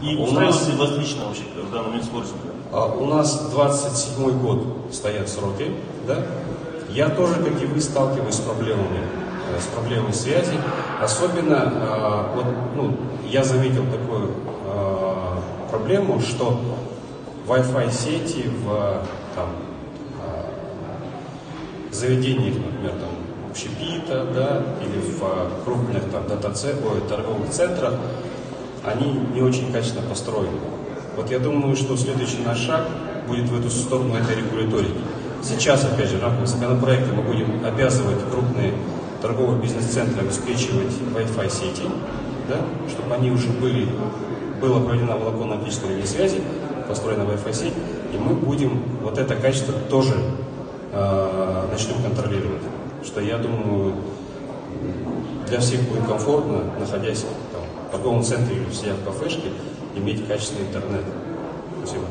И устраивается ли вас лично вообще в данный момент использование? У нас 27-й год стоят сроки, да? Я тоже, как и вы, сталкиваюсь с проблемой связи. Особенно, я заметил такую проблему, что Wi-Fi сети в заведениях, например, общепита, да, или в крупных торговых центрах, они не очень качественно построены. Вот я думаю, что следующий наш шаг будет в эту сторону этой регуляторики. Сейчас, опять же, в рамках законопроекта мы будем обязывать крупные торговые бизнес-центры обеспечивать Wi-Fi сети, да, чтобы они уже была проведена волоконно-оптическая линия связи, построена Wi-Fi сеть, и мы будем вот это качество тоже начнем контролировать. Что, я думаю, для всех будет комфортно, находясь в торговом центре или сидя в кафешке, иметь качественный интернет. Спасибо.